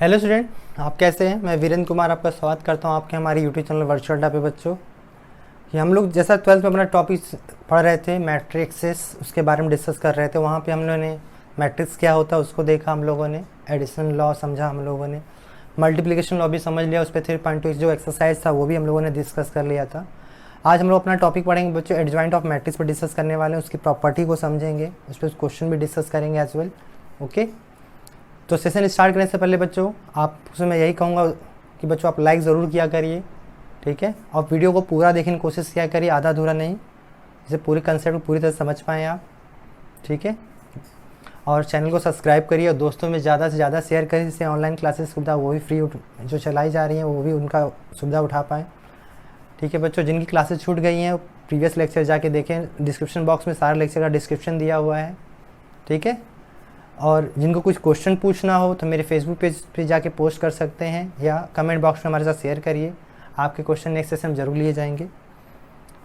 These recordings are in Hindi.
हेलो स्टूडेंट, आप कैसे हैं। मैं वीरेंद्र कुमार आपका स्वागत करता हूं आपके हमारे यूट्यूब चैनल वर्चुअल अड्डा पे। बच्चों कि हम लोग जैसा 12th में अपना टॉपिक पढ़ रहे थे मैट्रिक्सेस, उसके बारे में डिस्कस कर रहे थे। वहाँ पे हम लोगों ने मैट्रिक्स क्या होता है उसको देखा, हम लोगों ने एडिशन लॉ समझा, हम लोगों ने मल्टीप्लिकेशन लॉ भी समझ लिया। उस पर 3.2 जो एक्सरसाइज था वो भी हम लोगों ने डिस्कस कर लिया था। आज हम लोग अपना टॉपिक पढ़ेंगे बच्चों, एडजॉइंट ऑफ मैट्रिक्स पर डिस्कस करने वाले हैं। उसकी प्रॉपर्टी को समझेंगे, उस पर क्वेश्चन भी डिस्कस करेंगे एज वेल। ओके, तो सेशन स्टार्ट करने से पहले बच्चों आपसे मैं यही कहूँगा कि बच्चों आप लाइक ज़रूर किया करिए, ठीक है। और वीडियो को पूरा देखने की कोशिश किया करिए, आधा अधूरा नहीं, इसे पूरे कंसेप्ट को पूरी तरह समझ पाएँ आप, ठीक है। और चैनल को सब्सक्राइब करिए और दोस्तों में ज़्यादा से ज़्यादा शेयर करिए, जिससे ऑनलाइन क्लासेस सुविधा वो भी फ्री जो चलाई जा रही हैं वो भी उनका सुविधा उठा पाएँ, ठीक है बच्चों। जिनकी क्लासेस छूट गई हैं प्रीवियस लेक्चर जाके देखें, डिस्क्रिप्शन बॉक्स में सारे लेक्चर का डिस्क्रिप्शन दिया हुआ है, ठीक है। और जिनको कुछ क्वेश्चन पूछना हो तो मेरे फेसबुक पेज पे जाके पोस्ट कर सकते हैं या कमेंट बॉक्स में हमारे साथ शेयर करिए। आपके क्वेश्चन नेक्स्ट सेशन में जरूर लिए जाएंगे।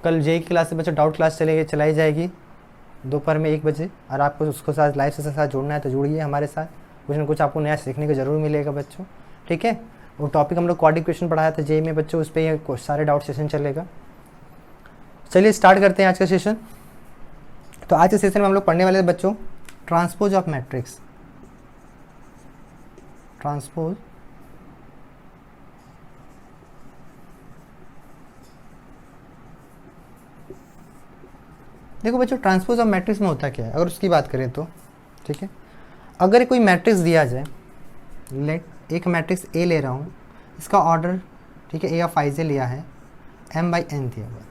कल जेई की क्लास से बच्चों डाउट क्लास चलाई जाएगी दोपहर में 1 बजे, और आपको उसको साथ लाइव सेशन साथ जुड़ना है तो जुड़िए हमारे साथ, कुछ ना कुछ आपको नया सीखने को ज़रूर मिलेगा बच्चों, ठीक है। वो टॉपिक हम लोग क्वाड्रेटिक इक्वेशन पढ़ाया था जेई में बच्चों, उस पर सारे डाउट सेशन चलेगा। चलिए स्टार्ट करते हैं आज का सेशन। तो आज के सेशन में हम लोग पढ़ने वाले बच्चों ट्रांसपोज ऑफ मैट्रिक्स। ट्रांसपोज देखो बच्चों, ट्रांसपोज ऑफ मैट्रिक्स में होता क्या है अगर उसकी बात करें तो, ठीक है। अगर कोई मैट्रिक्स दिया जाए, लेट एक मैट्रिक्स ए ले रहा हूँ, इसका ऑर्डर, ठीक है, ए ऑफ आई जे लिया है, m/n दिया हुआ,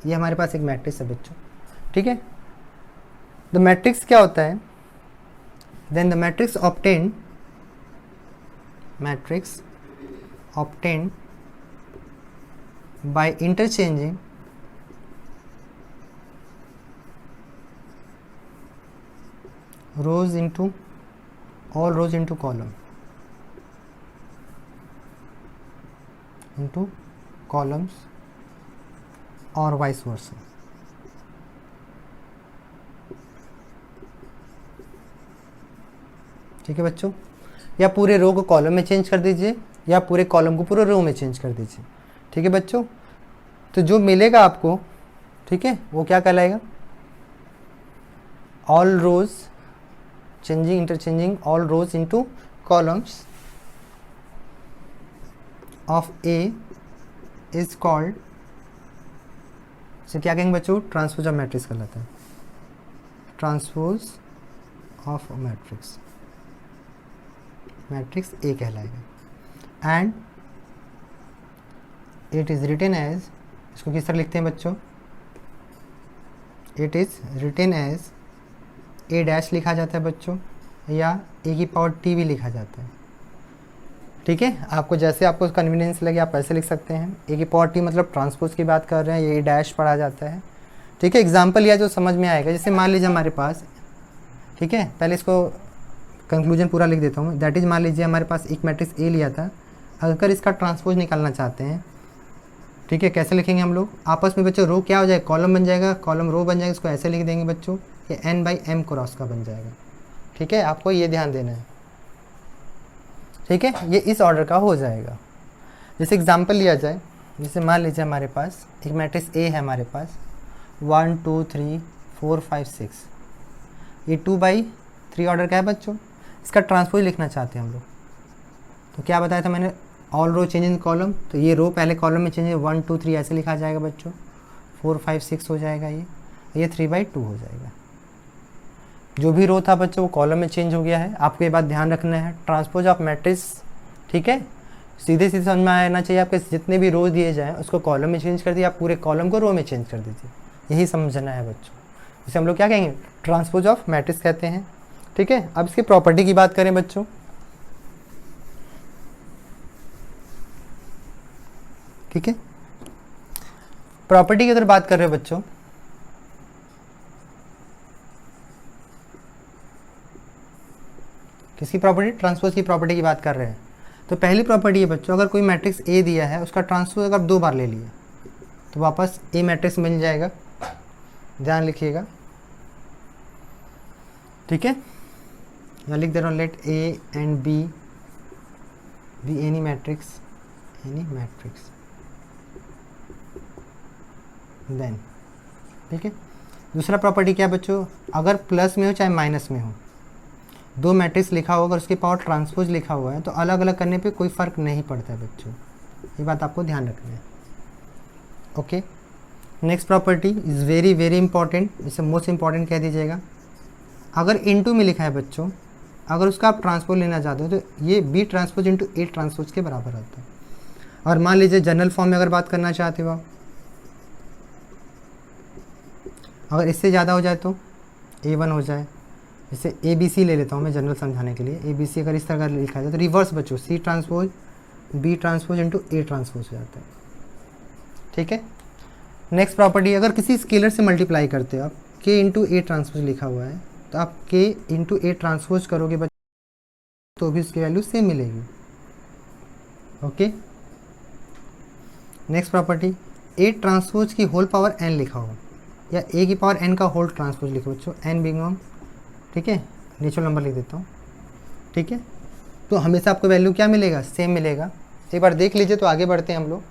ये हमारे पास एक मैट्रिक्स है बच्चों, ठीक है। द मैट्रिक्स क्या होता है, then the matrix obtained by interchanging rows into all rows into columns or vice versa, ठीक है बच्चों। या पूरे रो को कॉलम में चेंज कर दीजिए या पूरे कॉलम को पूरे रो में चेंज कर दीजिए, ठीक है बच्चों। तो जो मिलेगा आपको, ठीक है, वो क्या कहलाएगा, all rows interchanging all rows into columns of A is called, say क्या कहेंगे बच्चों, ट्रांसपोज ऑफ मैट्रिक्स कहलाता है, transpose of matrix, matrix A कहलाएगा। And it is written as, इसको किस तरह लिखते हैं बच्चों, it is written as A dash लिखा जाता है बच्चों, या ए की पावर टी भी लिखा जाता है, ठीक है। आपको जैसे आपको कन्वीनियंस लगे आप ऐसे लिख सकते हैं। ए की पावर टी मतलब ट्रांसपोज की बात कर रहे हैं, ये ए डैश पढ़ा जाता है, ठीक है। एग्जाम्पल या जो समझ में आएगा, जैसे मान लीजिए हमारे पास, ठीक है, पहले इसको कंक्लूजन पूरा लिख देता हूँ। दैट इज, मान लीजिए हमारे पास एक मैट्रिक्स ए लिया था, अगर इसका ट्रांसपोज निकालना चाहते हैं, ठीक है, कैसे लिखेंगे हम लोग आपस में बच्चों, रो क्या हो जाएगा, कॉलम बन जाएगा, कॉलम रो बन जाएगा, इसको ऐसे लिख देंगे बच्चों, ये n/m क्रॉस का बन जाएगा, ठीक है। आपको ये ध्यान देना है, ठीक है, ये इस ऑर्डर का हो जाएगा। जैसे एग्जाम्पल लिया जाए, जैसे मान लीजिए हमारे पास एक मैट्रिक्स ए है, हमारे पास 1 2 3 4 5 6, ये 2/3 ऑर्डर का है बच्चों। इसका ट्रांसपोज लिखना चाहते हैं हम लोग, तो क्या बताया था मैंने, all row change in column, तो ये रो पहले कॉलम में चेंज है, 1 2 3 ऐसे लिखा जाएगा बच्चों, 4 5 6 हो जाएगा, ये 3/2 हो जाएगा। जो भी रो था बच्चों वो कॉलम में चेंज हो गया है। आपको ये बात ध्यान रखना है, ट्रांसपोज ऑफ मैट्रिक्स, ठीक है, सीधे सीधे समझ में आना चाहिए। आपके जितने भी रोज दिए जाएँ उसको कॉलम में चेंज कर दिए, आप पूरे कॉलम को रो में चेंज कर दीजिए, यही समझना है बच्चों। इसे हम लोग क्या कहेंगे, ट्रांसपोज ऑफ मैट्रिक्स कहते हैं, ठीक है। अब इसकी प्रॉपर्टी की बात करें बच्चों, ठीक है, प्रॉपर्टी की अगर बात कर रहे हो बच्चों, किसकी प्रॉपर्टी, ट्रांसपोज की प्रॉपर्टी की बात कर रहे हैं। तो पहली प्रॉपर्टी है बच्चों, अगर कोई मैट्रिक्स ए दिया है उसका ट्रांसपोज अगर 2 बार ले लिया तो वापस ए मैट्रिक्स मिल जाएगा, ध्यान लिखिएगा, ठीक है। मैं लिख दे रहा हूँ, let A and B be any matrix then, ठीक है। दूसरा प्रॉपर्टी क्या है बच्चों, अगर प्लस में हो चाहे माइनस में हो, दो मैट्रिक्स लिखा हुआ अगर उसके पावर ट्रांसपोज लिखा हुआ है तो अलग अलग करने पे कोई फ़र्क नहीं पड़ता है बच्चों, ये बात आपको ध्यान रखना है। Okay, next property is very very important, इसे मोस्ट इंपॉर्टेंट कह दीजिएगा। अगर इनटू में लिखा है बच्चों, अगर उसका आप ट्रांसपोज लेना चाहते हो तो ये B transpose into A transpose के बराबर आता है। और मान लीजिए जनरल फॉर्म में अगर बात करना चाहते हो आप, अगर इससे ज़्यादा हो जाए तो A1 हो जाए, जैसे ABC ले लेता हूँ मैं जनरल समझाने के लिए। ABC अगर इस तरह का लिखा जाए तो रिवर्स बच्चों C transpose B transpose into A transpose हो जाता है, ठीक है। नेक्स्ट प्रॉपर्टी, अगर किसी स्केलर से मल्टीप्लाई करते हो आप, K इंटू A ट्रांसपोज लिखा हुआ है तो आप K इंटू A ट्रांसपोज करोगे बच्चों तो भी उसकी वैल्यू सेम मिलेगी। Okay, next property, A transpose की होल पावर n लिखा हो या A की पावर n का होल ट्रांसपोज लिखो बच्चों, n बिंग, ठीक है, नेचुरल नंबर लिख देता हूँ, ठीक है। तो हमेशा आपको वैल्यू क्या मिलेगा, सेम मिलेगा। एक बार देख लीजिए तो आगे बढ़ते हैं हम लोग।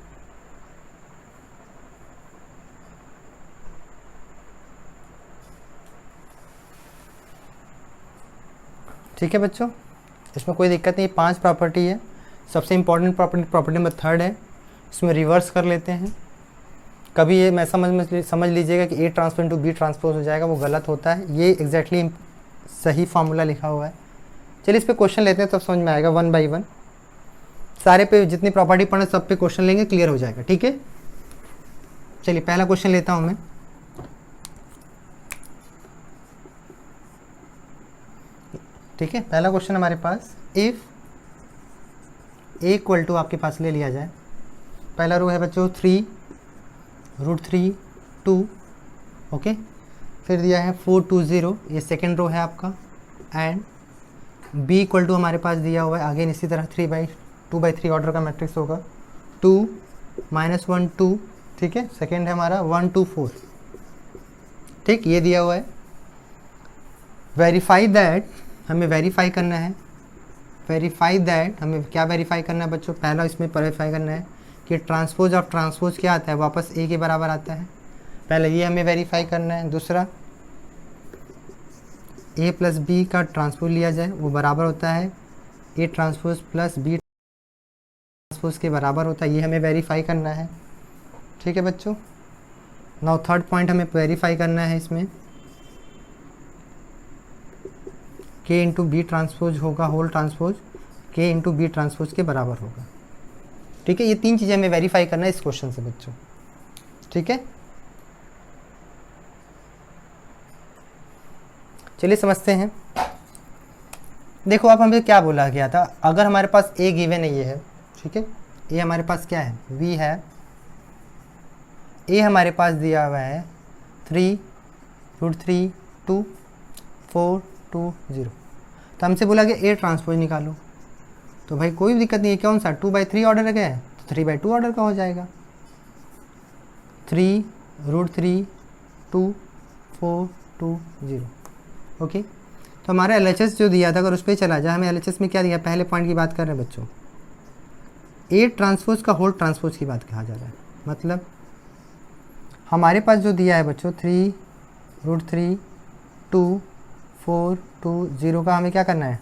ठीक है बच्चों, इसमें कोई दिक्कत नहीं, 5 प्रॉपर्टी है। सबसे इंपॉर्टेंट प्रॉपर्टी नंबर 3 है, इसमें रिवर्स कर लेते हैं। कभी ये मैं समझ लीजिएगा कि A transpose into B transpose हो जाएगा, वो गलत होता है, ये एग्जैक्टली सही फार्मूला लिखा हुआ है। चलिए इस पे क्वेश्चन लेते हैं, तब समझ में आएगा 1 बाई 1। सारे पे जितनी प्रॉपर्टी पढ़े सब पे क्वेश्चन लेंगे, क्लियर हो जाएगा, ठीक है। चलिए पहला क्वेश्चन लेता हूँ मैं। ठीक है, पहला क्वेश्चन हमारे पास, इफ A इक्वल टू आपके पास ले लिया जाए, पहला रो है बच्चों 3√3 2, ओके। फिर दिया है 420, ये सेकेंड रो है आपका, एंड B इक्वल टू हमारे पास दिया हुआ है अगेन इसी तरह 2/3 ऑर्डर का मैट्रिक्स होगा, 2 -1 2, ठीक है। सेकेंड है हमारा 1 2 4, ठीक, ये दिया हुआ है। वेरीफाई दैट, हमें वेरीफाई करना है, वेरीफाई दैट हमें क्या वेरीफाई करना है बच्चों, पहला इसमें वेरीफाई करना है कि ट्रांसपोज ऑफ ट्रांसपोज क्या आता है, वापस A के बराबर आता है, पहले ये हमें वेरीफाई करना है। दूसरा, A प्लस B का ट्रांसपोज लिया जाए, वो बराबर होता है A transpose plus B transpose के बराबर होता है, ये हमें वेरीफाई करना है, ठीक है बच्चों। नाउ थर्ड पॉइंट हमें वेरीफाई करना है, इसमें K इंटू बी ट्रांसपोज होगा, whole transpose K into B transpose के बराबर होगा, ठीक है। ये 3 चीज़ें हमें वेरीफाई करना है इस क्वेश्चन से बच्चों, ठीक है। चलिए समझते हैं। देखो आप हमें क्या बोला गया था, अगर हमारे पास A गिवन है, ये है, ठीक है। A हमारे पास क्या है, V है। A हमारे पास दिया हुआ है 3√3 2 4 2 0, तो हमसे बोला गया A ट्रांसपोज निकालो, तो भाई कोई दिक्कत नहीं है, कौन सा 2/3 ऑर्डर का है तो 3/2 ऑर्डर का हो जाएगा, 3√3 2 4 2 0, ओके। तो हमारा LHS जो दिया था अगर उस पर चला जाए, हमें LHS में क्या दिया, पहले पॉइंट की बात कर रहे हैं बच्चों, A ट्रांसपोज का होल ट्रांसपोज की बात कहा जा रहा है। मतलब हमारे पास जो दिया है बच्चों 3√3 2 4 2 0 का हमें क्या करना है,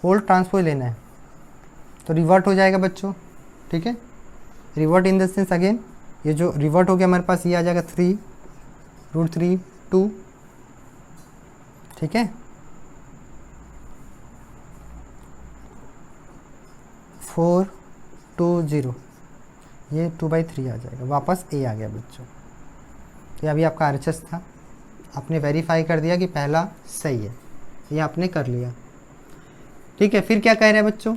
होल ट्रांसपोज लेना है, तो रिवर्ट हो जाएगा बच्चों, ठीक है। Revert in the sense again, ये जो रिवर्ट हो गया हमारे पास ये आ जाएगा 3√3 2, ठीक है। 4 2 0, ये 2/3 आ जाएगा, वापस A आ गया बच्चों। ये अभी आपका RHS था, आपने वेरीफाई कर दिया कि पहला सही है, ये आपने कर लिया, ठीक है। फिर क्या कह रहे हैं बच्चों,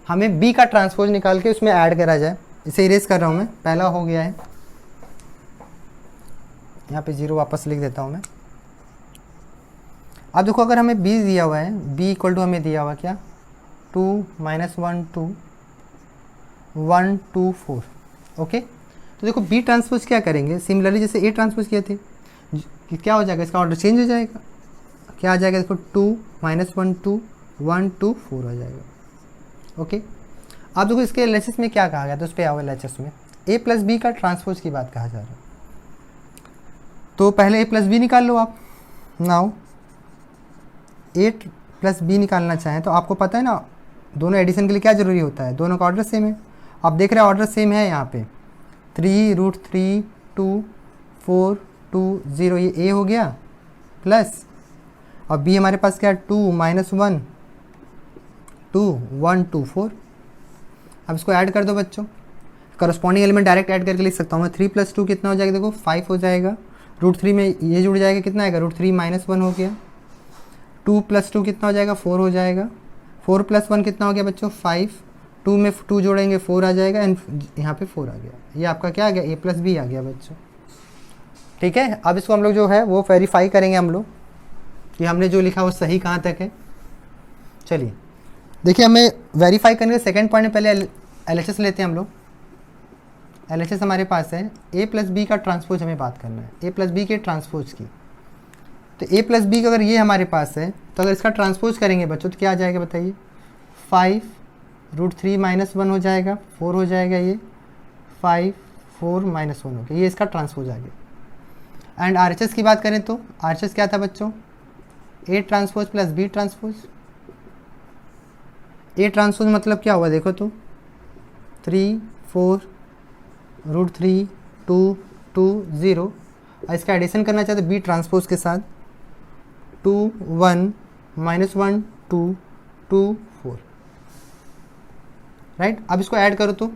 हमें B का ट्रांसपोज निकाल के उसमें ऐड करा जाए, इसे इरेज कर रहा हूँ मैं, पहला हो गया है, यहाँ पे 0 वापस लिख देता हूँ मैं। अब देखो अगर हमें B दिया हुआ है, B इक्वल टू हमें दिया हुआ क्या, 2 -1 2 1 2 4, ओके। तो देखो B ट्रांसपोज क्या करेंगे, सिमिलरली जैसे A ट्रांसपोज किए थे, क्या हो जाएगा, इसका ऑर्डर चेंज हो जाएगा, क्या आ जाएगा देखो 2 -1 2 1 2 4 आ जाएगा, ओके। आप देखो इसके एलएचएस में क्या कहा गया था, उस पर आओ एलएचएस में ए प्लस बी का ट्रांसपोज की बात कहा जा रहा है। तो पहले ए प्लस बी निकाल लो आप। नाउ ए प्लस बी निकालना चाहें तो आपको पता है ना दोनों एडिशन के लिए क्या ज़रूरी होता है, दोनों का ऑर्डर सेम है। आप देख रहे हैं ऑर्डर सेम है यहाँ पे 3√3 2 4 2 0, ये ए हो गया प्लस, और बी हमारे पास क्या है 2 -1 2 1 2 4। अब इसको ऐड कर दो बच्चों, करस्पॉन्डिंग एलिमेंट डायरेक्ट ऐड करके लिख सकता हूँ मैं। 3 + 2 कितना हो जाएगा, देखो 5 हो जाएगा। √3 में ये जुड़ जाएगा, कितना आएगा, √3 -1 हो गया। 2 + 2 कितना हो जाएगा, 4 हो जाएगा। 4 + 1 कितना हो गया बच्चों, 5। 2 में 2 जोड़ेंगे 4 आ जाएगा, एंड यहाँ पे 4 आ गया। ये आपका क्या आ गया, ए प्लस बी आ गया बच्चों। ठीक है, अब इसको हम लोग जो है वो वेरीफाई करेंगे हम लोग कि हमने जो लिखा वो सही कहाँ तक है। चलिए देखिए, हमें वेरीफाई करने के सेकेंड पॉइंट में पहले एलएचएस लेते हैं हम लोग। एलएचएस हमारे पास है ए प्लस बी का ट्रांसपोज, हमें बात करना है ए प्लस बी के ट्रांसपोज की। तो ए प्लस बी का अगर ये हमारे पास है तो अगर इसका ट्रांसपोज करेंगे बच्चों तो क्या आ जाएगा बताइए, 5√3 -1 हो जाएगा, 4 हो जाएगा, ये 5 4 -1 हो गया, ये इसका ट्रांसपोज आ गया। एंड आरएचएस की बात करें तो आरएचएस क्या था बच्चों, A transpose plus B transpose. A transpose मतलब क्या हुआ देखो तो 3 4√3 2 2 0, और इसका एडिशन करना चाहते बी ट्रांसपोज के साथ 2 1 -1 2 2 4, राइट। अब इसको ऐड करो तो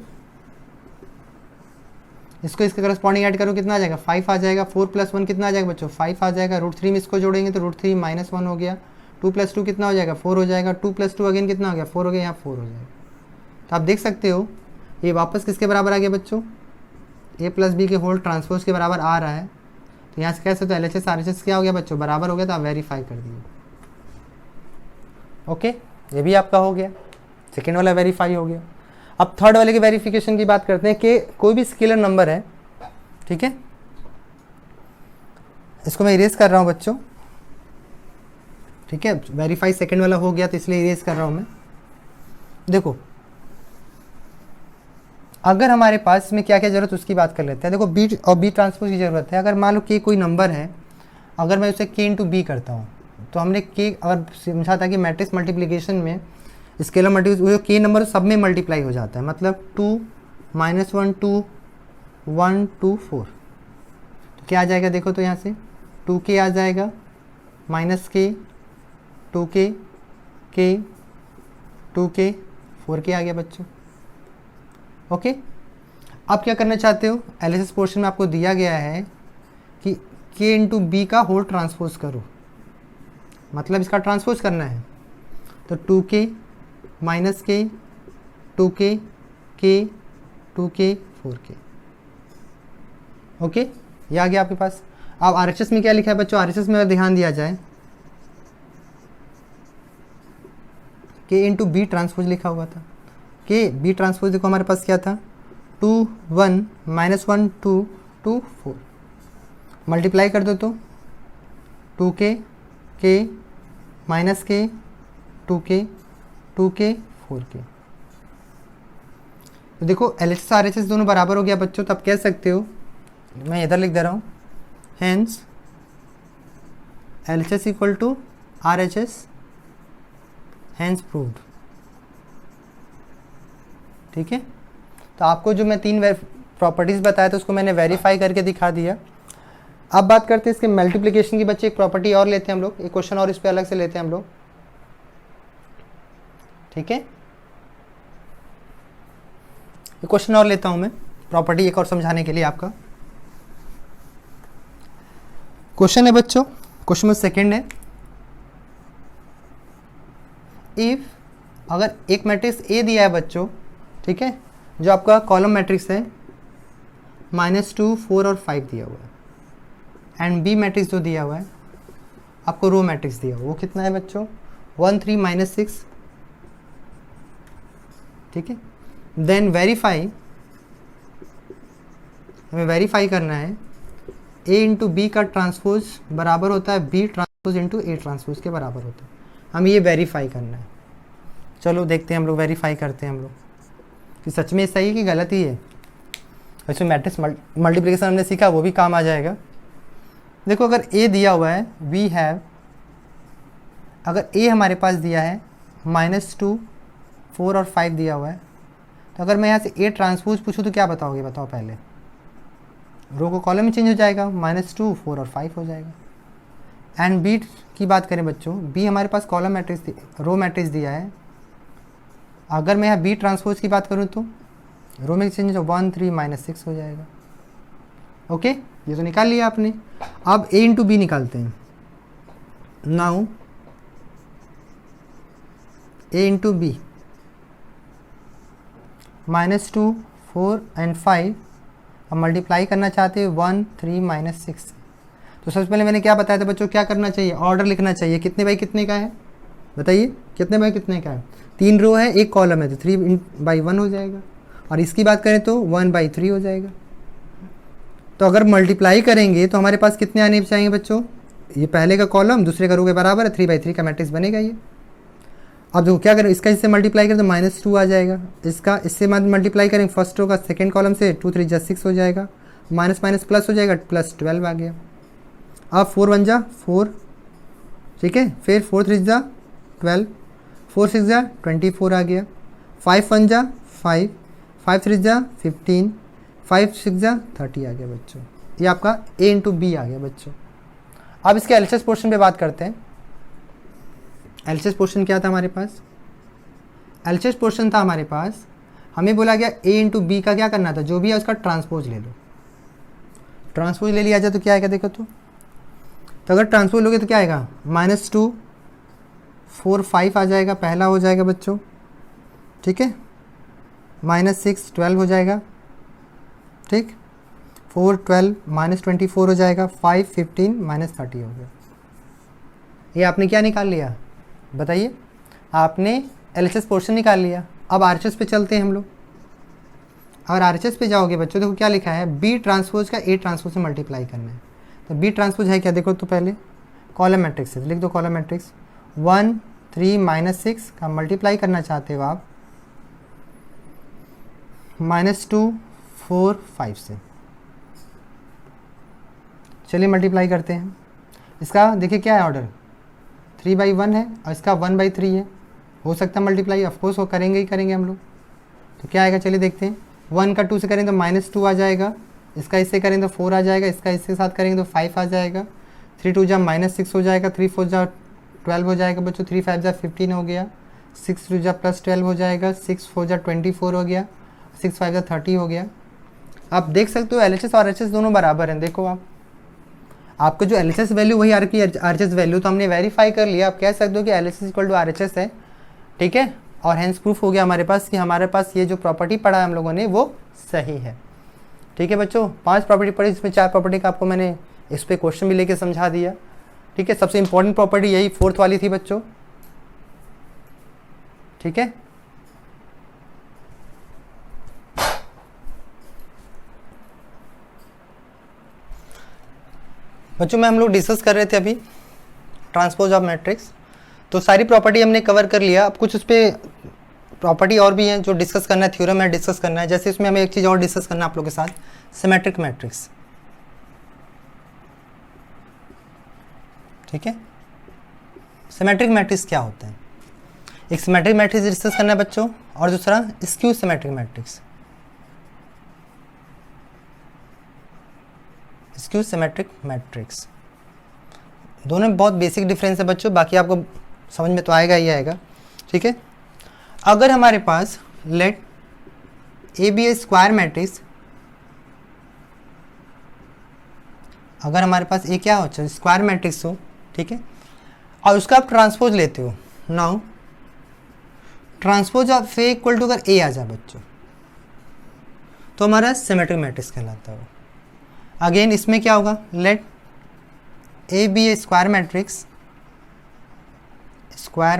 इसको इसके करस्पॉन्डिंग ऐड करो, कितना आ जाएगा, 5 आ जाएगा। 4 + 1 कितना आ जाएगा बच्चों, 5 आ जाएगा। √3 में इसको जोड़ेंगे तो √3 -1 हो गया। 2 + 2 कितना हो जाएगा, 4 हो जाएगा। 2 + 2 अगेन कितना हो गया, 4 हो गया, यहाँ 4 हो जाएगा। तो आप देख सकते हो ये वापस किसके बराबर आ गया बच्चों, ए प्लस बी के होल ट्रांसपोज के बराबर आ रहा है। तो यहाँ से कह सकते हो एलएचएस आरएचएस क्या हो गया बच्चों, बराबर हो गया। तो आप वेरीफाई कर दिए। ओके, ये भी आपका हो गया, सेकेंड वाला वेरीफाई हो गया। अब थर्ड वाले की वेरिफिकेशन की बात करते हैं कि कोई भी स्केलर नंबर है, ठीक है, इसको मैं इरेज कर रहा हूँ बच्चों, ठीक है। वेरीफाई सेकेंड वाला हो गया तो इसलिए इरेज कर रहा हूँ मैं। देखो अगर हमारे पास में क्या क्या जरूरत उसकी बात कर लेते हैं। देखो बी और बी ट्रांसपोज की ज़रूरत है। अगर मान लो के कोई नंबर है, अगर मैं उसे के इंटू बी करता हूँ तो हमने के अगर समझा था कि मैट्रिक्स मल्टीप्लिकेशन में स्केलर मल्टीप्लिकेशन के नंबर सब में मल्टीप्लाई हो जाता है, मतलब 2 -1 2 1 2 4। तो क्या आ जाएगा देखो तो यहाँ से 2k आ जाएगा, -k 2k k 2k 4k आ गया बच्चों। ओके, अब क्या करना चाहते हो, एलएचएस पोर्शन में आपको दिया गया है कि k इंटू बी का होल ट्रांसपोज करो, मतलब इसका ट्रांसपोज करना है। तो 2k -k 2k k 2k 4k। Okay, ये आ गया आपके पास। अब आरएचएस में क्या लिखा है बच्चों, आरएचएस में अगर ध्यान दिया जाए k इंटू बी ट्रांसपोज लिखा हुआ था। के बी ट्रांसपोज देखो हमारे पास क्या था, 2 1 -1 2 2 4। मल्टीप्लाई कर दो तो 2k k -k 2k 2k 4k। तो देखो एलएचएस आरएचएस दोनों बराबर हो गया बच्चों। तो आप कह सकते हो, मैं इधर लिख दे रहा हूँ, hence LHS equal to RHS, hence proved. ठीक है, तो आपको जो मैं 3 प्रॉपर्टीज़ बताया था उसको मैंने वेरीफाई करके दिखा दिया। अब बात करते हैं इसके मल्टीप्लिकेशन की। बच्चे एक प्रॉपर्टी और लेते हैं हम लोग, एक क्वेश्चन और इस पे अलग से लेते हैं हम लोग, ठीक है। एक क्वेश्चन और लेता हूं मैं, प्रॉपर्टी एक और समझाने के लिए आपका। क्वेश्चन है बच्चों, क्वेश्चन में सेकेंड है, इफ अगर एक मैट्रिक्स ए दिया है बच्चों, ठीक है, जो आपका कॉलम मैट्रिक्स है, -2 4 और 5 दिया हुआ है, एंड बी मैट्रिक्स जो दिया हुआ है आपको रो मैट्रिक्स दिया हुआ, वो कितना है बच्चों, 1 3 -6, ठीक है। देन वेरीफाई, हमें वेरीफाई करना है ए इंटू बी का ट्रांसपोज बराबर होता है B transpose into A transpose के बराबर होता है। हमें ये वेरीफाई करना है। चलो देखते हैं हम लोग, वेरीफाई करते हैं हम लोग। कि सच में सही है कि गलत ही है। वैसे मैट्रिक्स मल्टीप्लिकेशन हमने सीखा, वो भी काम आ जाएगा। देखो अगर ए दिया हुआ है, वी हैव, अगर ए हमारे पास दिया है -2, 4 और 5 दिया हुआ है, तो अगर मैं यहाँ से ए ट्रांसपोज पूछूँ तो क्या बताओगे, बताओ पहले। रो को कॉलम में चेंज हो जाएगा, -2, 4 और 5 हो जाएगा। एंड बी की बात करें बच्चों, बी हमारे पास कॉलम मैट्रिक्स, रो मैट्रिक्स दिया है। अगर मैं यहाँ बी ट्रांसपोज की बात करूँ तो रो में चेंज हो 1, 3 -6 हो जाएगा। ओके, ये तो निकाल लिया आपने। अब ए इंटू बी निकालते हैं। Now A into B, -2, 4 and 5, अब मल्टीप्लाई करना चाहते हैं 1, 3 -6। तो सबसे पहले मैंने क्या बताया था बच्चों, क्या करना चाहिए, ऑर्डर लिखना चाहिए। कितने बाई कितने का है बताइए, कितने बाई कितने का है, 3 रो है 1 कॉलम है, तो 3/1 हो जाएगा। और इसकी बात करें तो 1/3 हो जाएगा। तो अगर मल्टीप्लाई करेंगे तो हमारे पास कितने आने चाहिए बच्चों, ये पहले का कॉलम दूसरे का रो के बराबर है, 3/3 का मैट्रिक्स बनेगा ये। अब देखो क्या करें, इसका इससे मल्टीप्लाई करें तो -2 आ जाएगा, इसका इससे मल्टीप्लाई करें फर्स्ट रो का सेकेंड कॉलम से, 2 3 6 हो जाएगा, माइनस माइनस प्लस हो जाएगा, +12 आ गया। अब 4 1 जा 4, ठीक है, फिर 4 3 जा 12, 4 6 जा 24 आ गया, 5 1 जा 5, 5 3 जा 15, 5 6 जा 30 आ गया बच्चों। ये आपका ए इंटू बी आ गया बच्चों। अब इसके एलएचएस पोर्शन पे बात करते हैं। एलएचएस पोर्शन क्या था हमारे पास, एलएचएस पोर्शन था हमारे पास, हमें बोला गया ए इंटू बी का क्या करना था, जो भी है उसका ट्रांसपोज ले लो। ट्रांसपोज ले लिया जाए तो क्या आएगा देखो तो अगर ट्रांसपोज लोगे तो क्या आएगा, -2 4 5 आ जाएगा, पहला हो जाएगा बच्चों, ठीक है, -6 12 हो जाएगा, ठीक, 4 12 -24 हो जाएगा, 5 15 -30 हो गया। ये आपने क्या निकाल लिया बताइए, आपने एलएचएस पोर्शन निकाल लिया। अब आरएचएस पे चलते हैं हम लोग। और आरएचएस पे जाओगे बच्चों, देखो क्या लिखा है, बी ट्रांसपोज का ए ट्रांसपोज से मल्टीप्लाई करना है। तो बी ट्रांसपोज है क्या, देखो तो पहले कॉलम मैट्रिक्स है, लिख दो कॉलम मैट्रिक्स, 1 3 -6 का मल्टीप्लाई करना चाहते हो आप -2 4 5 से। चलिए मल्टीप्लाई करते हैं। इसका देखिए क्या है ऑर्डर, 3/1 है और इसका 1/3 है। हो सकता है मल्टीप्लाई, ऑफकोर्स वो करेंगे ही करेंगे हम लोग। तो क्या आएगा चलिए देखते हैं, 1 का 2 से करें तो -2 आ जाएगा, इसका इससे करें तो 4 आ जाएगा, इसका इसके साथ करेंगे तो 5 आ जाएगा, 3 2 जा -6 हो जाएगा, 3 4 जा 12 हो जाएगा बच्चों, 3 5 जा 15 हो गया, 6 2 जा +12 हो जाएगा, 6 4 जा 24 हो गया, 6 5 जा 30 हो गया। आप देख सकते हो एलएचएस और आरएचएस दोनों बराबर हैं। देखो आपका जो एलएचएस वैल्यू वही आरएचएस वैल्यू, तो हमने वेरीफाई कर लिया। आप कह सकते हो कि एलएचएस इक्वल टू आरएचएस है, ठीक है, और हैंस प्रूफ हो गया हमारे पास कि हमारे पास ये जो प्रॉपर्टी पढ़ा है हम लोगों ने वो सही है। ठीक है बच्चों, 5 प्रॉपर्टी पढ़ी, इसमें 4 प्रॉपर्टी का आपको मैंने इस पर क्वेश्चन भी लेके समझा दिया। ठीक है, सबसे इंपॉर्टेंट प्रॉपर्टी यही 4th वाली थी बच्चों। ठीक है, बच्चों में हम लोग डिस्कस कर रहे थे अभी ट्रांसपोज ऑफ मैट्रिक्स, तो सारी प्रॉपर्टी हमने कवर कर लिया। अब कुछ उस पर प्रॉपर्टी और भी हैं जो डिस्कस करना है, थ्योरम है डिस्कस करना है। जैसे इसमें हमें एक चीज़ और डिस्कस करना है आप लोगों के साथ, सिमेट्रिक मैट्रिक्स। ठीक है, सिमेट्रिक मैट्रिक्स क्या होता है, एक सिमेट्रिक मैट्रिक्स डिस्कस करना है बच्चों, और दूसरा skew symmetric matrix. Skew symmetric matrix दोनों में बहुत बेसिक डिफरेंस है बच्चों, बाकी आपको समझ में तो आएगा ही आएगा। ठीक है, अगर हमारे पास let A be a square matrix, अगर हमारे पास ए क्या हो, स्क्वायर मैट्रिक्स हो, ठीक है, और उसका आप ट्रांसपोज लेते हो, now transpose of A equal to अगर ए आ जाए बच्चों, तो हमारा सिमेट्रिक मैट्रिक्स कहलाता है। अगेन इसमें क्या होगा, let A be a square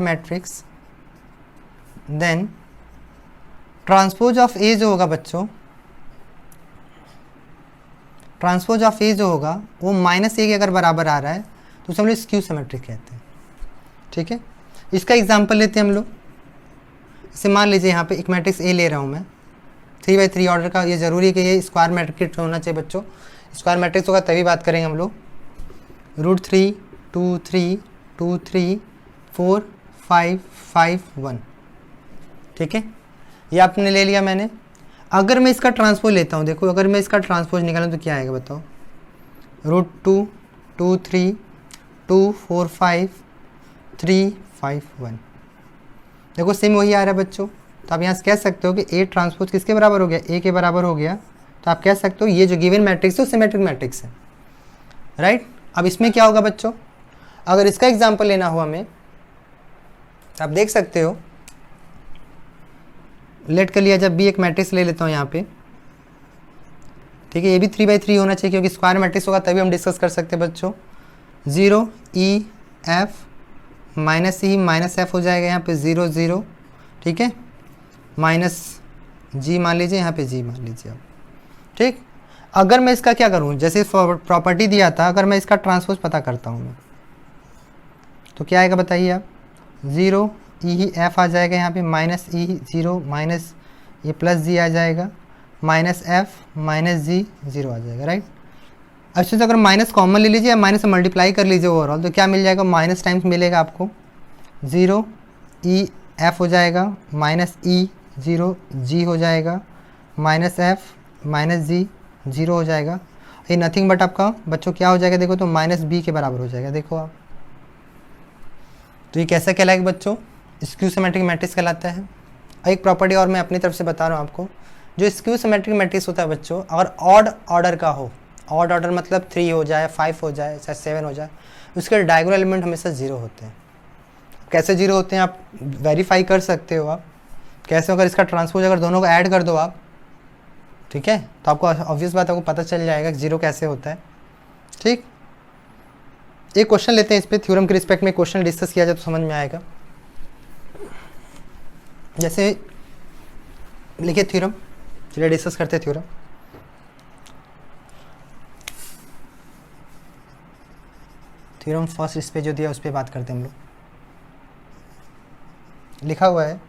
matrix, then transpose of A जो होगा बच्चों, ट्रांसपोज ऑफ ए जो होगा वो -a के अगर बराबर आ रहा है तो उसे हम लोग स्क्यू सिमेट्रिक कहते हैं। ठीक है, इसका एग्जांपल लेते हैं हम लोग। इसे मान लीजिए यहाँ पे एक मैट्रिक्स ए ले रहा हूँ मैं, 3/3 ऑर्डर का। ये ज़रूरी है कि ये स्क्वायर मैट्रिक्स होना चाहिए बच्चों। स्क्वायर मैट्रिक्स होगा तभी बात करेंगे हम लोग। √3 2 3 2 3 4 5 5 1, ठीक है, ये आपने ले लिया मैंने। अगर मैं इसका ट्रांसपोज लेता हूँ, देखो अगर मैं इसका ट्रांसपोज निकालूँ तो क्या आएगा बताओ। √2 2 3 2 4 5 3 5 1, देखो सेम वही आ रहा है बच्चों। तो आप यहाँ से कह सकते हो कि A ट्रांसपोज किसके बराबर हो गया, A के बराबर हो गया। तो आप कह सकते हो ये जो गिवन मैट्रिक्स है वो सिमेट्रिक मैट्रिक्स है, राइट। अब इसमें क्या होगा बच्चों, अगर इसका एग्जाम्पल लेना हो हमें, आप देख सकते हो, लेट कर लिया जब भी एक मैट्रिक्स ले लेता हूँ यहाँ पे, ठीक है, ये भी 3/3 होना चाहिए क्योंकि स्क्वायर मैट्रिक्स होगा तभी हम डिस्कस कर सकते हैं बच्चों। 0 E F -E -F हो जाएगा यहाँ पे 0 0, ठीक है, -G मान लीजिए, यहाँ पे G मान लीजिए आप, ठीक। अगर मैं इसका क्या करूँ, जैसे प्रॉपर्टी दिया था, अगर मैं इसका ट्रांसपोज पता करता हूँ मैं, तो क्या आएगा बताइए आप। 0 E F आ जाएगा यहाँ पे, -E 0 माइनस ये +G आ जाएगा, -F -G 0 आ जाएगा, राइट। अच्छा तो अगर माइनस कॉमन ले लीजिए या माइनस से मल्टीप्लाई कर लीजिए ओवरऑल, तो क्या मिल जाएगा, माइनस टाइम्स मिलेगा आपको। 0 E F हो जाएगा, -E 0 G हो जाएगा, -F -G 0 हो जाएगा। ये नथिंग बट आपका बच्चों क्या हो जाएगा, देखो तो -B के बराबर हो जाएगा, देखो आप। तो ये कैसा कहलाएगा बच्चों, स्क्यू सिमेट्रिक मैट्रिक्स कहलाता है। एक प्रॉपर्टी और मैं अपनी तरफ से बता रहा हूँ आपको, जो स्क्यू सिमेट्रिक मैट्रिक्स होता है बच्चों, अगर ऑड ऑर्डर का हो, ऑड ऑर्डर मतलब 3 हो जाए, 5 हो जाए, चाहे 7 हो जाए, उसके डायगोनल एलिमेंट हमेशा 0 होते हैं। कैसे 0 होते हैं आप वेरीफाई कर सकते हो आप, कैसे, अगर इसका ट्रांसपोज अगर दोनों को ऐड कर दो आप, ठीक है, तो आपको ऑब्वियस बात आपको पता चल जाएगा कि 0 कैसे होता है, ठीक। एक क्वेश्चन लेते हैं इस पर, थ्योरम के रिस्पेक्ट में क्वेश्चन डिस्कस किया जाए तो समझ में आएगा। जैसे लिखिए थ्योरम, चलिए डिस्कस करते हैं थ्योरम। थ्योरम फर्स्ट इस पे जो दिया उस पर बात करते हैं हम लोग। लिखा हुआ है,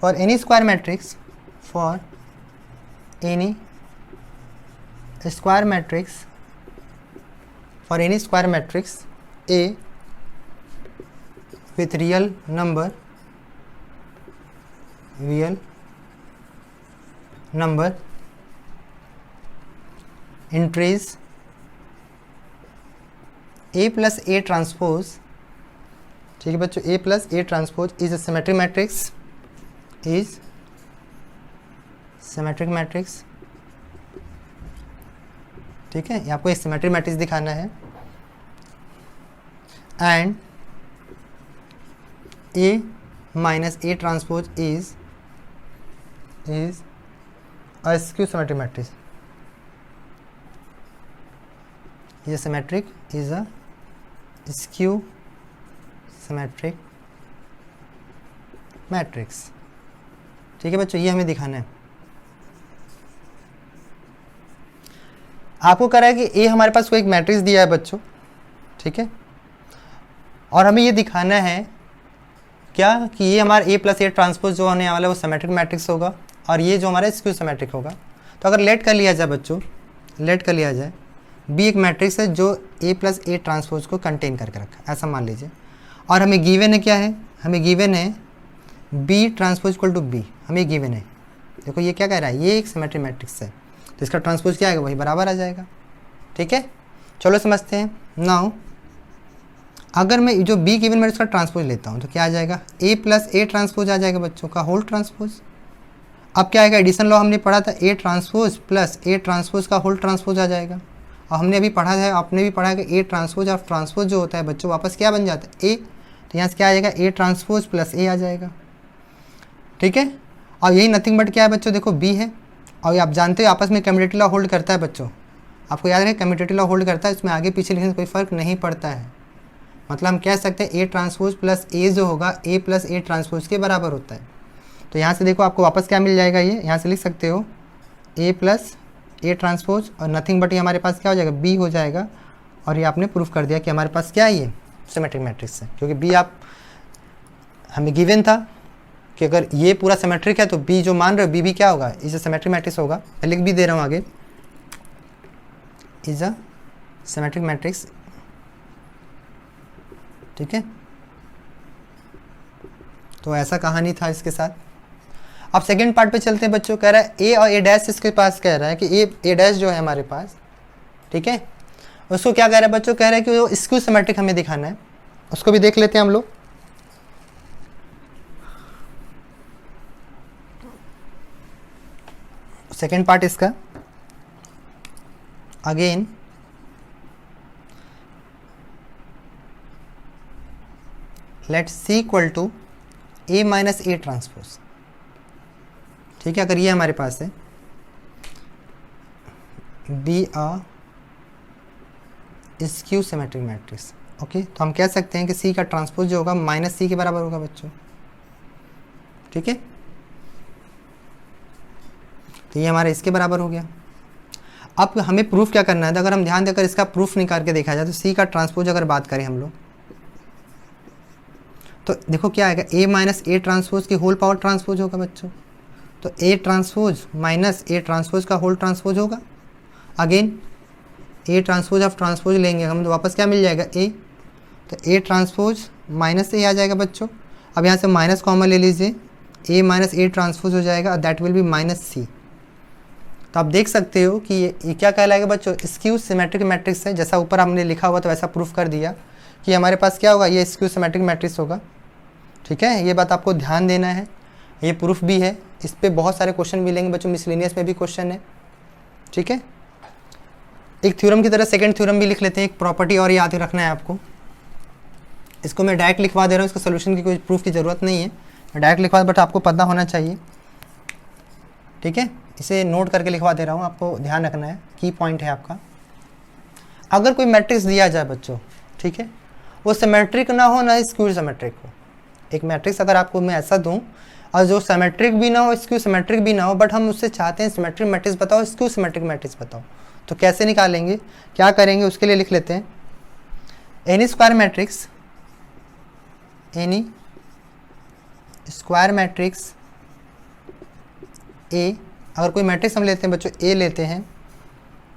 for N E square matrix, for N E square matrix, for N E square matrix A with real number entries A plus A transpose, ठीक है बच्चों, A plus A transpose is a symmetric matrix, is symmetric matrix, ठीक है, ये आपको एक सिमेट्रिक मैट्रिक्स दिखाना है। And A minus A transpose is a skew symmetric matrix, ये symmetric is a skew symmetric matrix, ठीक है बच्चों, ये हमें दिखाना है। आपको कह रहा है कि A हमारे पास कोई एक मैट्रिक्स दिया है बच्चों, ठीक है, और हमें ये दिखाना है क्या कि ये हमारा A प्लस A ट्रांसपोज जो होने वाला है वो सिमेट्रिक मैट्रिक्स होगा और ये जो हमारा स्क्यू सिमेट्रिक होगा। तो अगर लेट कर लिया जाए बच्चों, लेट कर लिया जाए B एक मैट्रिक्स है जो A प्लस A ट्रांसपोज को कंटेन करके रखा है, ऐसा मान लीजिए, और हमें गिवन है क्या है, हमें गिवन है B transpose equal to B, हमें गिवन है। देखो ये क्या कह रहा है, ये एक सिमेट्रिक मैट्रिक्स है, तो इसका ट्रांसपोज क्या आएगा, वही बराबर आ जाएगा, ठीक है। चलो समझते हैं। नाउ अगर मैं जो B गिवन मैं इसका ट्रांसपोज लेता हूँ तो क्या आ जाएगा, A प्लस A ट्रांसपोज आ जाएगा बच्चों का होल ट्रांसपोज। अब क्या आएगा, एडिशन लॉ हमने पढ़ा था, A transpose plus A transpose का होल ट्रांसपोज आ जाएगा। और हमने अभी पढ़ा है, आपने भी पढ़ा है कि A ट्रांसपोज और ट्रांसपोज जो होता है बच्चों वापस क्या बन जाता है, A, तो यहाँ से क्या आ जाएगा, A ट्रांसपोज प्लस A आ जाएगा, ठीक है। और यही नथिंग बट क्या है बच्चों, देखो B है, और आप जानते हो आपस में कम्यूटेटिव लॉ होल्ड करता है बच्चों, आपको याद रहे कम्यूटेटिव लॉ होल्ड करता है, इसमें आगे पीछे लिखने से कोई फ़र्क नहीं पड़ता है। मतलब हम कह सकते हैं A ट्रांसपोज प्लस A जो होगा A प्लस A ट्रांसपोज के बराबर होता है। तो यहाँ से देखो आपको वापस क्या मिल जाएगा, ये यहाँ से लिख सकते हो A प्लस A ट्रांसपोज और नथिंग बट ये हमारे पास क्या हो जाएगा, B हो जाएगा। और ये आपने प्रूफ कर दिया कि हमारे पास क्या है, ये सिमेट्रिक मैट्रिक्स है, क्योंकि B आप हमें गिवन था कि अगर ये पूरा सिमेट्रिक है तो बी जो मान रहे हो बी भी क्या होगा, इज अ सिमेट्रिक मैट्रिक्स होगा। मैं लिख भी दे रहा हूँ आगे, इज अ सिमेट्रिक मैट्रिक्स। ठीक है, तो ऐसा कहानी था इसके साथ। अब सेकंड पार्ट पे चलते हैं बच्चों। कह रहा है ए और ए डैश इसके पास कह रहा है कि ए डैश जो है हमारे पास, ठीक है, उसको क्या कह रहा है बच्चों, कह रहा है कि वो स्क्यू सिमेट्रिक हमें दिखाना है। उसको भी देख लेते हैं हम लोग। सेकेंड पार्ट इसका again let C equal to A minus A transpose. ठीक है, अगर ये हमारे पास है be a skew symmetric matrix, okay, तो हम कह सकते हैं कि सी का ट्रांसपोज जो होगा माइनस सी के बराबर होगा बच्चों। ठीक है, तो ये हमारा इसके बराबर हो गया। अब हमें प्रूफ क्या करना है, तो अगर हम ध्यान देकर इसका प्रूफ निकाल के देखा जाए तो सी का ट्रांसपोज अगर बात करें हम लोग, तो देखो क्या आएगा, ए माइनस ए ट्रांसपोज की होल पावर ट्रांसपोज होगा बच्चों। तो A transpose minus A transpose का होल ट्रांसपोज होगा। Again A transpose of transpose लेंगे हम तो वापस क्या मिल जाएगा, ए। तो ए ट्रांसपोज माइनस से आ जाएगा बच्चों। अब यहाँ से माइनस कॉमन ले लीजिए, ए माइनस ए ट्रांसपोज हो जाएगा, दैट विल बी माइनस सी। तो आप देख सकते हो कि ये क्या कहलाएगा बच्चों, स्क्यू सिमेट्रिक मैट्रिक्स है। जैसा ऊपर हमने लिखा हुआ तो वैसा प्रूफ कर दिया कि हमारे पास क्या होगा, ये स्क्यू सिमेट्रिक मैट्रिक्स होगा। ठीक है, ये बात आपको ध्यान देना है, ये प्रूफ भी है। इस पर बहुत सारे क्वेश्चन मिलेंगे बच्चों, मिसलिनियस में भी क्वेश्चन है। ठीक है, एक थ्योरम की तरह सेकंड थ्योरम भी लिख लेते हैं। एक प्रॉपर्टी और याद रखना है आपको, इसको मैं डायरेक्ट लिखवा दे रहा हूँ, इसका सोल्यूशन की कोई प्रूफ की ज़रूरत नहीं है, मैं डायरेक्ट लिखवा, बट आपको पता होना चाहिए। ठीक है, इसे नोट करके लिखवा दे रहा हूँ, आपको ध्यान रखना है, की पॉइंट है आपका। अगर कोई मैट्रिक्स दिया जाए बच्चों, ठीक है, वो सिमेट्रिक ना हो ना स्क्यू सिमेट्रिक हो। एक मैट्रिक्स अगर आपको मैं ऐसा दूं और जो सिमेट्रिक भी ना हो स्क्यू सिमेट्रिक भी ना हो, बट हम उससे चाहते हैं सिमेट्रिक मैट्रिक्स बताओ, स्क्यू सिमेट्रिक मैट्रिक्स बताओ, तो कैसे निकालेंगे, क्या करेंगे, उसके लिए लिख लेते हैं N E square matrix, N E square matrix A. अगर कोई मैट्रिक्स हम लेते हैं बच्चों, ए लेते हैं,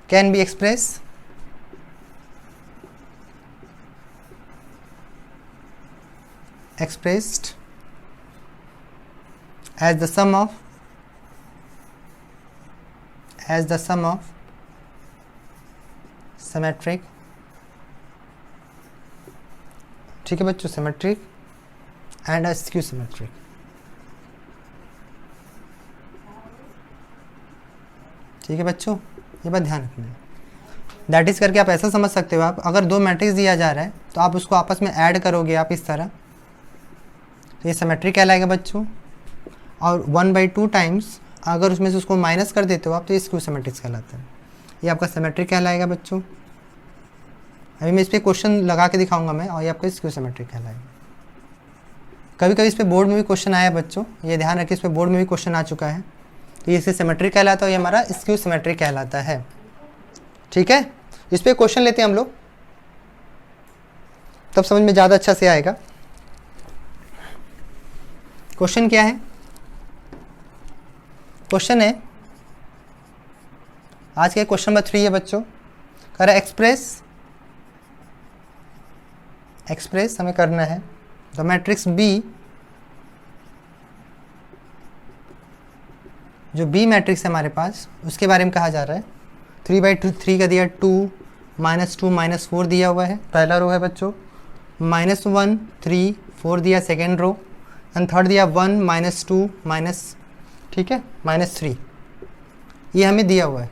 can be express expressed as the sum of symmetric, ठीक है बच्चों, symmetric and a skew symmetric। ठीक है बच्चों, ये बात ध्यान रखना है। दैट इज करके आप ऐसा समझ सकते हो, आप अगर दो मैट्रिक्स दिया जा रहा है तो आप उसको आपस में ऐड करोगे आप इस तरह, तो ये सिमेट्रिक कहलाएगा बच्चों। और 1/2 टाइम्स अगर उसमें से उसको माइनस कर देते हो आप, तो ये स्क्यू सिमेट्रिक्स कहलाता है। ये आपका सिमेट्रिक कहलाएगा बच्चों। अभी मैं इस पर क्वेश्चन लगा के दिखाऊंगा मैं, और ये आपका स्क्यू सिमेट्रिक कहलाएगा। कभी कभी इस पर बोर्ड में भी क्वेश्चन आया बच्चों, ये ध्यान रखिए, इस पर बोर्ड में भी क्वेश्चन आ चुका है। तो ये सिमेट्रिक कहलाता है, ये हमारा स्क्यू सिमेट्रिक कहलाता है। ठीक है, इस पर क्वेश्चन लेते हैं हम लोग, तब समझ में ज़्यादा अच्छा से आएगा। क्वेश्चन क्या है, क्वेश्चन है आज के क्वेश्चन नंबर 3 है बच्चों। कह रहा है एक्सप्रेस हमें करना है द मैट्रिक्स बी, जो बी मैट्रिक्स है हमारे पास, उसके बारे में कहा जा रहा है। 3/3 का दिया, 2 -2 -4 दिया हुआ है, पहला रो है बच्चों। -1 3 4 दिया सेकेंड रो, एंड थर्ड दिया 1 -2 ठीक है -3, ये हमें दिया हुआ है।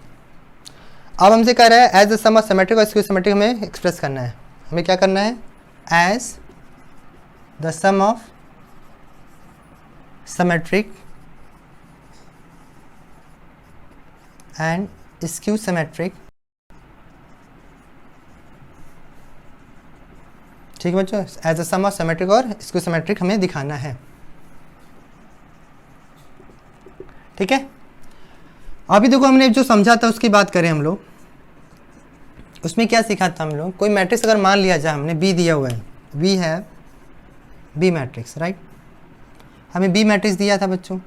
अब हमसे कह रहा है as the sum of symmetric और स्क्यू सिमेट्रिक हमें एक्सप्रेस करना है। हमें क्या करना है, as the sum of symmetric and skew symmetric. ठीक है बच्चों, as the sum of symmetric और स्क्यू सिमेट्रिक हमें दिखाना है। ठीक है, अभी देखो हमने जो समझा था उसकी बात करें हम लोग, उसमें क्या सीखा था हम लोग। कोई मैट्रिक्स अगर मान लिया जाए, हमने बी दिया हुआ है, वी है बी मैट्रिक्स, राइट। हमें बी मैट्रिक्स दिया था बच्चों,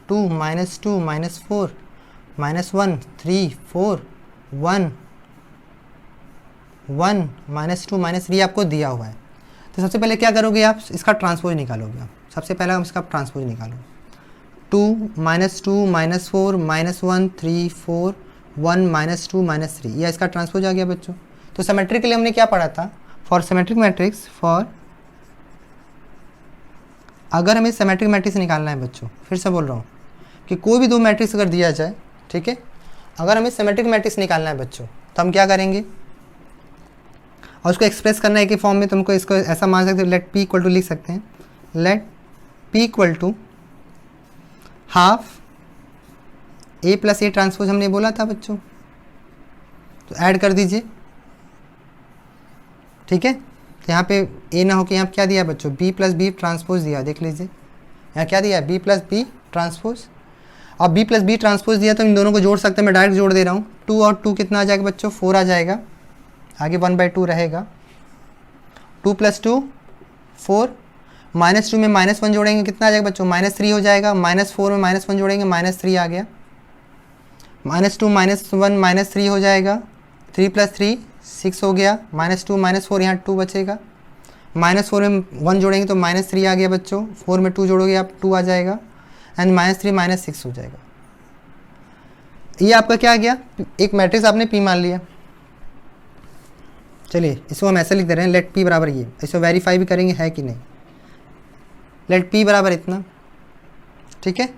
2 -2 -4 -1 3 4 1 1 -2 -3 आपको दिया हुआ है। तो सबसे पहले क्या करोगे आप, इसका ट्रांसपोज निकालोगे आप। सबसे पहले हम इसका ट्रांसपोज निकालो, 2 -2 -4 -1 3 4 1 -2 -3, यह इसका ट्रांसपोज आ गया बच्चों। तो सिमेट्री के लिए हमने क्या पढ़ा था, फॉर सिमेट्रिक मैट्रिक्स, फॉर अगर हमें सिमेट्रिक मैट्रिक्स निकालना है बच्चों, फिर से बोल रहा हूँ कि कोई भी दो मैट्रिक्स अगर दिया जाए, ठीक है, अगर हमें सिमेट्रिक मैट्रिक्स निकालना है बच्चों, तो हम क्या करेंगे, और उसको एक्सप्रेस करना है कि फॉर्म में, तुमको इसको ऐसा मान सकते हो, लेट पी इक्वल टू लिख सकते हैं, let P equal to half A plus A transpose हमने बोला था बच्चों, तो ऐड कर दीजिए, ठीक है। तो यहाँ पे ए ना हो कि यहाँ क्या दिया बच्चों, बी प्लस बी ट्रांसपोज दिया, देख लीजिए यहाँ क्या दिया, बी प्लस बी ट्रांसपोज। अब बी प्लस बी ट्रांसपोज दिया तो इन दोनों को जोड़ सकते हैं, मैं डायरेक्ट जोड़ दे रहा हूँ, 2 और 2 कितना आ जाएगा बच्चों, 4 आ जाएगा, आगे 1/2 रहेगा, 2 + 2 4, -2 में -1 जोड़ेंगे कितना आ जाएगा बच्चों, -3 हो जाएगा, -4 में -1 जोड़ेंगे -3 आ गया, -2 -1 -3 हो जाएगा, 3 + 3 6 हो गया, -2 -4 यहाँ 2 बचेगा, -4 में 1 जोड़ेंगे तो -3 आ गया बच्चों, 4 में 2 जोड़ोगे आप 2 आ जाएगा, एंड -3 -6 हो जाएगा। ये आपका क्या आ गया, एक मैट्रिक्स आपने पी मान लिया। चलिए इसको हम ऐसे लिख दे रहे हैं, लेट पी बराबर ये, इसको वेरीफाई भी करेंगे है कि नहीं, लेट पी बराबर इतना, ठीक है।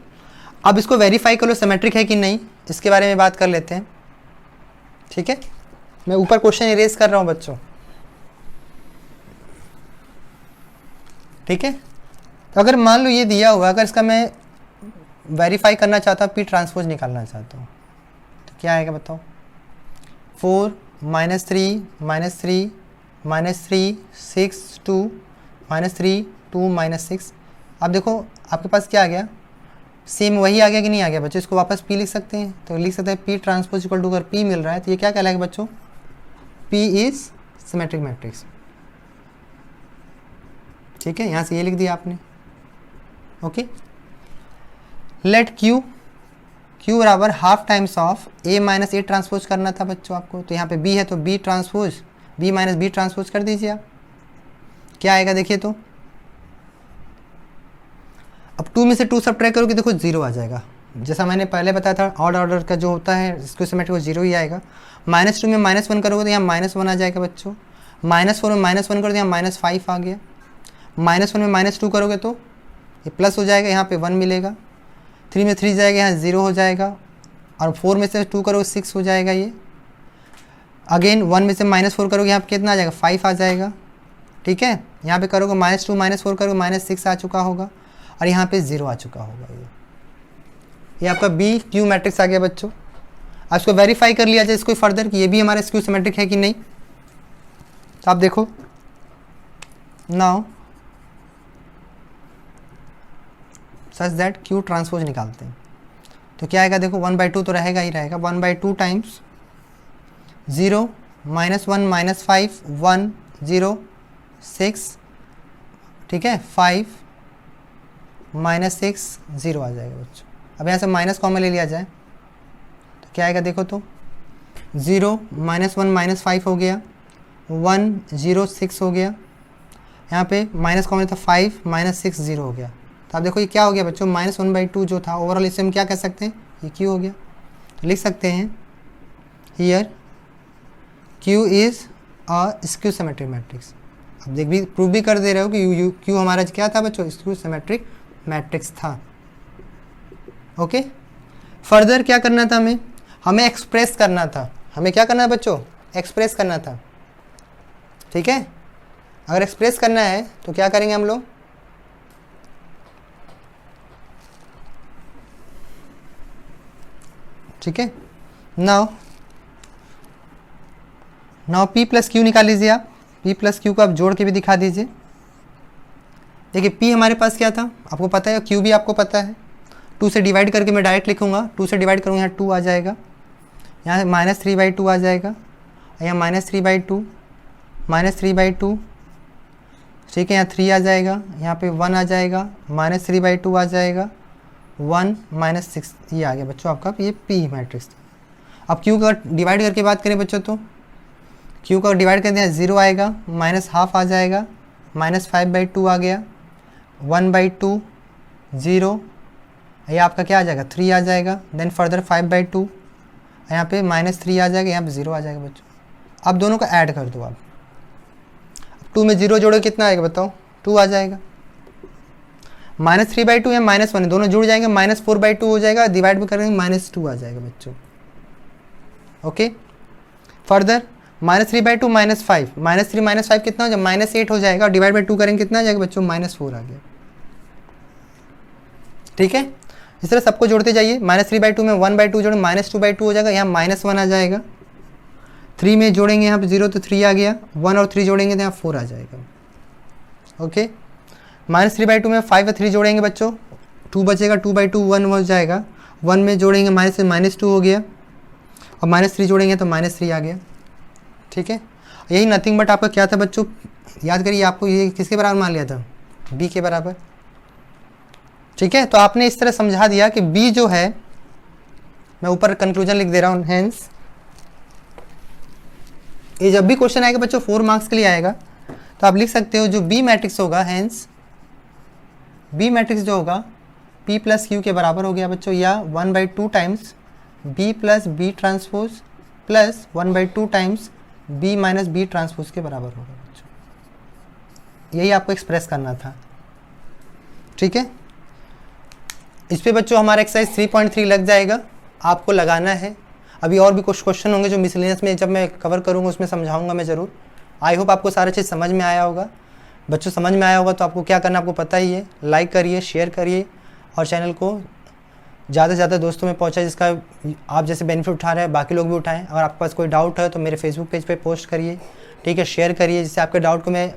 अब इसको वेरीफाई कर लो सिमेट्रिक है कि नहीं, इसके बारे में बात कर लेते हैं, ठीक है। मैं ऊपर क्वेश्चन इरेज कर रहा हूँ बच्चों, ठीक है। तो अगर मान लो ये दिया हुआ, अगर इसका मैं वेरीफाई करना चाहता हूँ, पी ट्रांसपोज निकालना चाहता हूँ, तो क्या आएगा बताओ, 4 -3 -3 -3 6 2 -3 2 -6। अब देखो आपके पास क्या आ गया, सेम वही आ गया कि नहीं आ गया बच्चों, इसको वापस पी लिख सकते हैं, तो लिख सकते हैं पी ट्रांसपोज इक्वल टू, अगर पी मिल रहा है तो ये क्या कहलाएगा बच्चों, पी इज सिमेट्रिक मैट्रिक्स, ठीक है। यहाँ से ये लिख दिया आपने, ओके। लेट क्यू, क्यू बराबर half times of A minus A transpose करना था बच्चों आपको, तो यहाँ पे बी है तो B transpose, B minus B transpose कर दीजिए आप, क्या आएगा देखिए। तो अब 2 में से 2 सब्ट्रैक्ट करोगे देखो 0 आ जाएगा, जैसा मैंने पहले बताया था ऑड ऑर्डर का जो होता है इसको सिमेट्रिक वो 0 ही आएगा। -2 में -1 करोगे तो यहाँ -1 आ जाएगा बच्चों, -4 में -1 करोगे तो यहाँ -5 आ गया, -1 में -2 करोगे तो ये प्लस हो जाएगा, यहाँ पे 1 मिलेगा, 3 में 3 जाएगा, यहाँ 0 हो जाएगा, और 4 में से 2 करोगे 6 हो जाएगा ये, अगेन 1 में से -4 करोगे यहाँ पे कितना आ जाएगा, 5 आ जाएगा, ठीक है। यहाँ पे करोगे -2 -4 करोगे -6 आ चुका होगा, और यहाँ पे 0 आ चुका होगा, ये आपका बी क्यू मैट्रिक्स आ गया बच्चों। अब इसको वेरीफाई कर लिया जाए इसको फर्दर कि ये भी हमारा स्क्यू सिमेट्रिक है कि नहीं, तो आप देखो now such that Q transpose निकालते हैं, तो क्या आएगा देखो, 1/2 तो रहेगा ही रहेगा, 1/2 टाइम्स 0 -1 -5 1 0 6, ठीक है, 5 -6 0 आ जाएगा बच्चों। अब यहाँ से माइनस कॉमन ले लिया जाए तो क्या आएगा देखो, तो 0 -1 -5 हो गया, 1 0 6 हो गया, यहाँ पे माइनस कॉमन था 5 -6 0 हो गया। तो आप देखो ये क्या हो गया बच्चों, -1/2 जो था ओवरऑल, इसे हम क्या कह सकते हैं, ये क्यू हो गया। तो लिख सकते हैं here Q is a skew symmetric matrix. अब देख भी प्रूव भी कर दे रहे हो कि क्यू हमारा क्या था बच्चों, स्क्यू सिमेट्रिक मैट्रिक्स था, ओके। फर्दर क्या करना था हमें एक्सप्रेस करना था, हमें क्या करना है बच्चों, एक्सप्रेस करना था, ठीक है। अगर एक्सप्रेस करना है तो क्या करेंगे हम लोग, ठीक है। नाउ पी प्लस क्यू निकाल लीजिए आप, पी प्लस क्यू को आप जोड़ के भी दिखा दीजिए। देखिए पी हमारे पास क्या था आपको पता है, क्यू भी आपको पता है, 2 से डिवाइड करके मैं डायरेक्ट लिखूंगा, 2 से डिवाइड करूँगा यहाँ 2 आ जाएगा, यहाँ -3/2 आ जाएगा, यहाँ -3/2 -3/2 ठीक है। यहाँ 3 आ जाएगा, यहाँ पे 1 आ जाएगा, -3/2 आ जाएगा, 1 -6 ये आ गया बच्चों आपका ये P मैट्रिक्स। अब Q का डिवाइड करके बात करें बच्चों तो Q का डिवाइड करते हैं 0 आएगा, -½ आ जाएगा, -5/2 आ गया, 1/2 0, ये आपका क्या आ जाएगा 3 आ जाएगा, देन फर्दर 5/2, यहाँ पे -3 आ जाएगा, यहाँ पे 0 आ जाएगा बच्चों। अब दोनों को ऐड कर दो आप, 2 में 0 जोड़ो कितना आएगा बताओ, 2 आ जाएगा, -3/2 या -1 दोनों जुड़ जाएंगे, -4/2 हो जाएगा, डिवाइड भी करेंगे -2 आ जाएगा बच्चों। ओके, फर्दर -3/2 -5, -3 -5 कितना हो जाएगा -8 हो जाएगा, डिवाइड बाई 2 करेंगे कितना आ जाएगा बच्चों -4 आ गया। ठीक है, इस तरह सबको जोड़ते जाइए, -3/2 में 1/2 जोड़ें -2/2 हो जाएगा, यहाँ -1 आ जाएगा, 3 में जोड़ेंगे यहाँ पे 0 तो 3 आ गया, 1 और 3 जोड़ेंगे तो यहाँ 4 आ जाएगा। ओके, -3/2 में 5 और 3 जोड़ेंगे बच्चों, 2 बचेगा, 2/2 1 हो जाएगा, 1 में जोड़ेंगे -2 हो गया, और -3 जोड़ेंगे तो -3 आ गया। ठीक है, यही नथिंग बट आपका क्या था बच्चों, याद करिए, आपको ये किसके बराबर मान लिया था, B के बराबर। ठीक है, तो आपने इस तरह समझा दिया कि B जो है, मैं ऊपर कंक्लूजन लिख दे रहा हूँ, हेंस ये जब भी क्वेश्चन आएगा बच्चों 4 मार्क्स के लिए आएगा, तो आप लिख सकते हो जो B मैट्रिक्स होगा, हेंस B मैट्रिक्स जो होगा P + Q के बराबर हो गया बच्चों, या 1/2 times B + B transpose plus 1/2 times B - B transpose के बराबर होगा बच्चों। यही आपको एक्सप्रेस करना था। ठीक है, इस पे बच्चों हमारा एक्सरसाइज 3.3 लग जाएगा, आपको लगाना है। अभी और भी कुछ क्वेश्चन होंगे जो मिसलेनियस में जब मैं कवर करूँगा उसमें समझाऊंगा मैं ज़रूर। आई होप आपको सारा चीज़ समझ में आया होगा बच्चों। समझ में आया होगा तो आपको क्या करना आपको पता ही है, लाइक करिए, शेयर करिए और चैनल को ज़्यादा से ज़्यादा दोस्तों में पहुँचाए, जिसका आप जैसे बेनिफिट उठा रहे हैं बाकी लोग भी उठाएं। अगर आपके पास कोई डाउट है तो मेरे फेसबुक पेज पे पोस्ट करिए, ठीक है, शेयर करिए, जिससे आपके डाउट को मैं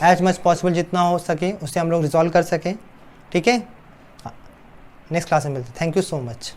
एज मच पॉसिबल जितना हो सके उससे हम लोग रिजॉल्व कर सकें। ठीक है, नेक्स्ट क्लास में मिलते हैं। Thank you so much.